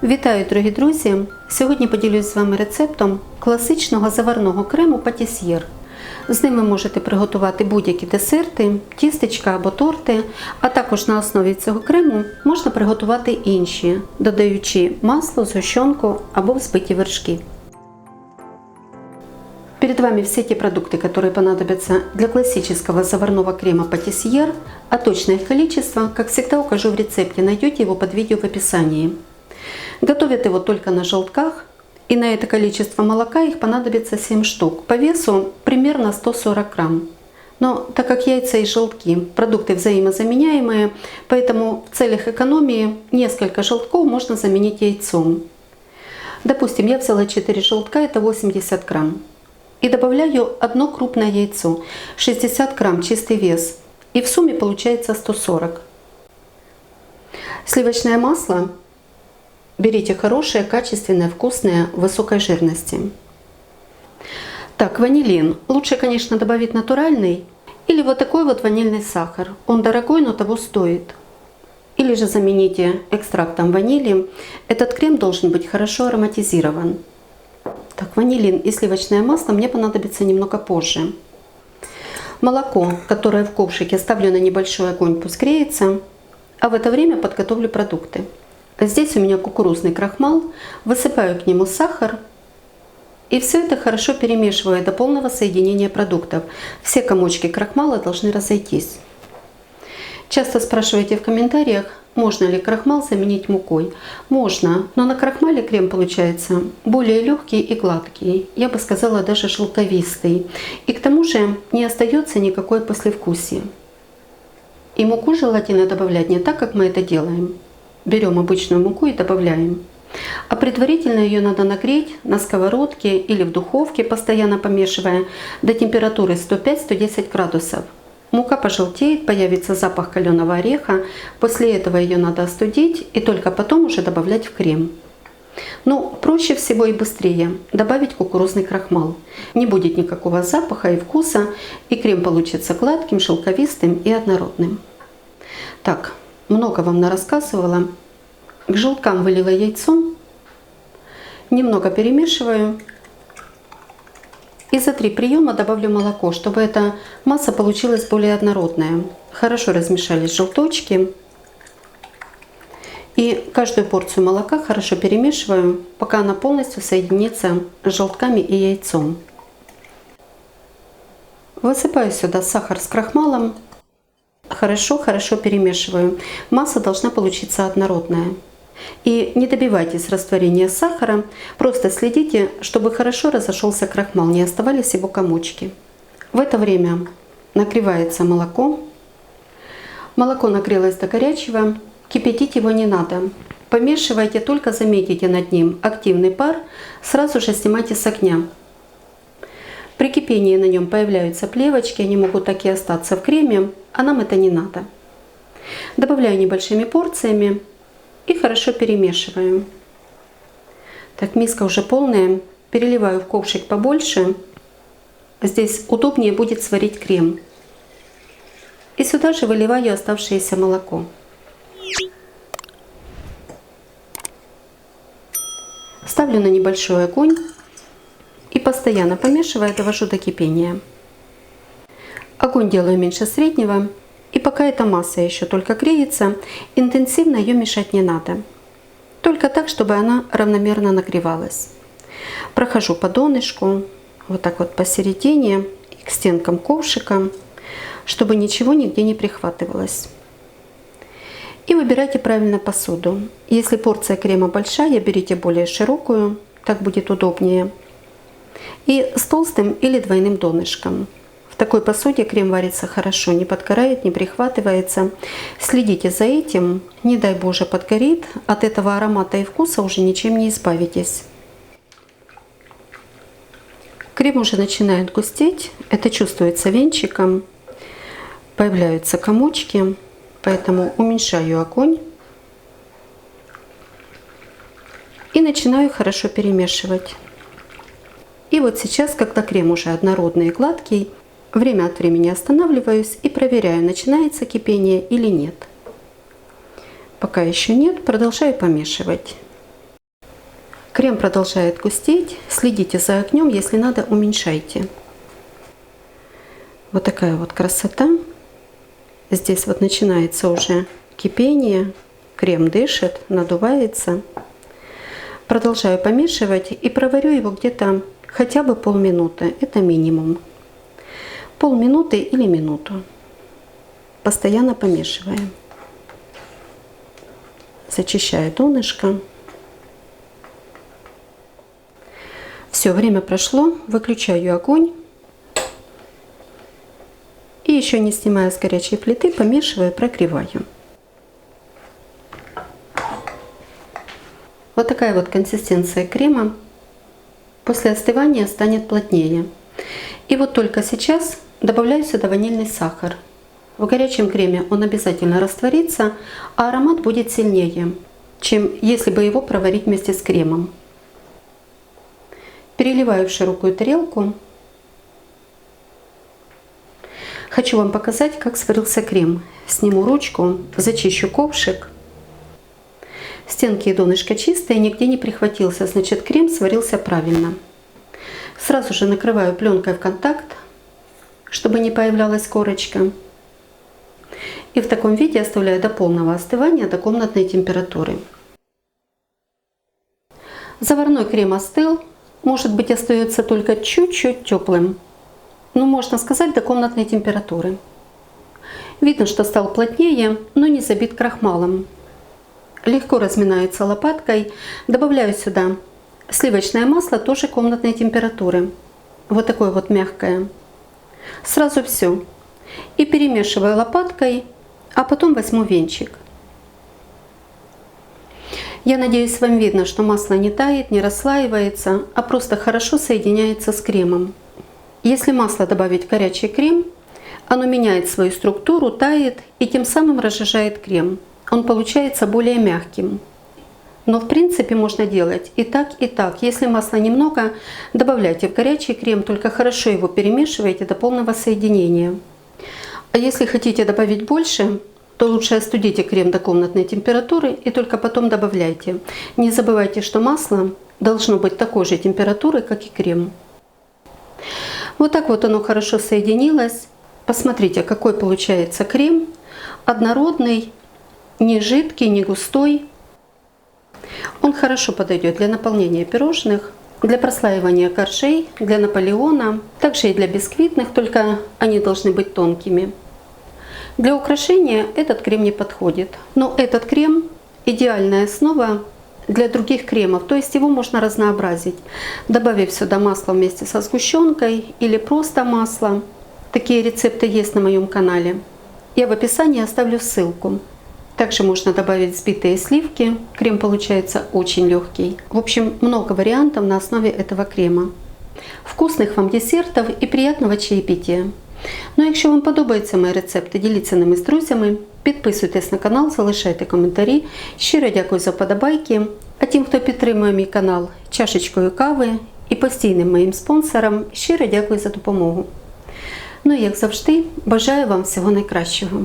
Вітаю, дорогі друзі! Сьогодні поділюсь з вами рецептом класичного заварного крему патісьєр. З ним ви можете приготувати будь-які десерти, тістечка або торти, а також на основі цього крему можна приготувати інші, додаючи масло, згущенку або взбиті вершки. Перед вами все те продукты, которые понадобятся для классического заварного крема патісьєр, а точное их количество, как всегда, укажу в рецепте, найдете его под видео в описании. Готовят его только на желтках, и на это количество молока их понадобится 7 штук, по весу примерно 140 грамм. Но так как яйца и желтки – продукты взаимозаменяемые, поэтому в целях экономии несколько желтков можно заменить яйцом. Допустим, я взяла 4 желтка, это 80 грамм. И добавляю одно крупное яйцо, 60 грамм чистый вес, и в сумме получается 140. Сливочное масло берите хорошее, качественное, вкусное, высокой жирности. Так, ванилин. Лучше, конечно, добавить натуральный или вот такой вот ванильный сахар. Он дорогой, но того стоит. Или же замените экстрактом ванили. Этот крем должен быть хорошо ароматизирован. Так, ванилин и сливочное масло мне понадобится немного позже. Молоко, которое в ковшике, ставлю на небольшой огонь, пусть греется, а в это время подготовлю продукты. Здесь у меня кукурузный крахмал, высыпаю к нему сахар и все это хорошо перемешиваю до полного соединения продуктов. Все комочки крахмала должны разойтись. Часто спрашиваете в комментариях, можно ли крахмал заменить мукой. Можно, но на крахмале крем получается более легкий и гладкий, я бы сказала даже шелковистый. И к тому же не остается никакой послевкусия. И муку желательно добавлять не так, как мы это делаем. Берем обычную муку и добавляем. А предварительно ее надо нагреть на сковородке или в духовке, постоянно помешивая до температуры 105-110 градусов. Мука пожелтеет, появится запах каленого ореха. После этого ее надо остудить и только потом уже добавлять в крем. Ну, проще всего и быстрее добавить кукурузный крахмал. Не будет никакого запаха и вкуса, и крем получится гладким, шелковистым и однородным. Так. Много вам нарассказывала. К желткам вылила яйцо, немного перемешиваю и за 3 приема добавлю молоко, чтобы эта масса получилась более однородная. Хорошо размешались желточки и каждую порцию молока хорошо перемешиваю, пока она полностью соединится с желтками и яйцом. Высыпаю сюда сахар с крахмалом. Хорошо перемешиваю. Масса должна получиться однородная. И не добивайтесь растворения сахара, просто следите, чтобы хорошо разошелся крахмал, не оставались его комочки. В это время нагревается молоко. Молоко нагрелось до горячего, кипятить его не надо. Помешивайте, только заметите над ним активный пар, сразу же снимайте с огня. При кипении на нем появляются плевочки, они могут так и остаться в креме, а нам это не надо. Добавляю небольшими порциями и хорошо перемешиваю. Так, миска уже полная, переливаю в ковшик побольше. Здесь удобнее будет сварить крем. И сюда же выливаю оставшееся молоко. Ставлю на небольшой огонь. И постоянно помешивая, довожу до кипения. Огонь делаю меньше среднего. И пока эта масса еще только греется, интенсивно ее мешать не надо. Только так, чтобы она равномерно нагревалась. Прохожу по донышку, вот так вот посередине, и к стенкам ковшика, чтобы ничего нигде не прихватывалось. И выбирайте правильно посуду. Если порция крема большая, берите более широкую, так будет удобнее. И с толстым или двойным донышком. В такой посуде крем варится хорошо, не подгорает, не прихватывается. Следите за этим, не дай Боже подгорит, от этого аромата и вкуса уже ничем не избавитесь. Крем уже начинает густеть, это чувствуется венчиком, появляются комочки, поэтому уменьшаю огонь и начинаю хорошо перемешивать. И вот сейчас, когда крем уже однородный и гладкий, время от времени останавливаюсь и проверяю, начинается кипение или нет. Пока еще нет, продолжаю помешивать. Крем продолжает густеть. Следите за огнем, если надо, уменьшайте. Вот такая вот красота. Здесь вот начинается уже кипение. Крем дышит, надувается. Продолжаю помешивать и проварю его где-то хотя бы полминуты. Это минимум. Полминуты или минуту. Постоянно помешиваем. Зачищаю донышко. Все, время прошло. Выключаю огонь. И еще не снимая с горячей плиты, помешиваю, прогреваю. Вот такая вот консистенция крема. После остывания станет плотнее. И вот только сейчас добавляю сюда ванильный сахар. В горячем креме он обязательно растворится, а аромат будет сильнее, чем если бы его проварить вместе с кремом. Переливаю в широкую тарелку. Хочу вам показать, как сварился крем. Сниму ручку, зачищу ковшик. Стенки и донышко чистые, нигде не прихватился, значит крем сварился правильно. Сразу же накрываю пленкой в контакт, чтобы не появлялась корочка. И в таком виде оставляю до полного остывания, до комнатной температуры. Заварной крем остыл, может быть остается только чуть-чуть теплым. Но можно сказать до комнатной температуры. Видно, что стал плотнее, но не забит крахмалом. Легко разминается лопаткой. Добавляю сюда сливочное масло, тоже комнатной температуры. Вот такое вот мягкое. Сразу все. И перемешиваю лопаткой, а потом возьму венчик. Я надеюсь, вам видно, что масло не тает, не расслаивается, а просто хорошо соединяется с кремом. Если масло добавить в горячий крем, оно меняет свою структуру, тает и тем самым разжижает крем. Он получается более мягким. Но в принципе можно делать и так, и так. Если масла немного, добавляйте в горячий крем, только хорошо его перемешивайте до полного соединения. А если хотите добавить больше, то лучше остудите крем до комнатной температуры и только потом добавляйте. Не забывайте, что масло должно быть такой же температуры, как и крем. Вот так вот оно хорошо соединилось. Посмотрите, какой получается крем. Однородный. Не жидкий, не густой. Он хорошо подойдет для наполнения пирожных, для прослаивания коржей, для Наполеона, также и для бисквитных, только они должны быть тонкими. Для украшения этот крем не подходит. Но этот крем идеальная основа для других кремов, то есть его можно разнообразить, добавив сюда масло вместе со сгущенкой или просто масло. Такие рецепты есть на моем канале. Я в описании оставлю ссылку. Также можно добавить взбитые сливки. Крем получается очень легкий. В общем, много вариантов на основе этого крема. Вкусних вам десертів і приємного чаєпітія. Ну а якщо вам подобаються мої рецепти, діліться ними з друзями, підписуйтесь на канал, залишайте коментарі. Щиро дякую за вподобайки. А тим, хто підтримує мій канал чашечкою кави і постійним моїм спонсорам, щиро дякую за допомогу. Ну і як завжди, бажаю вам всього найкращого.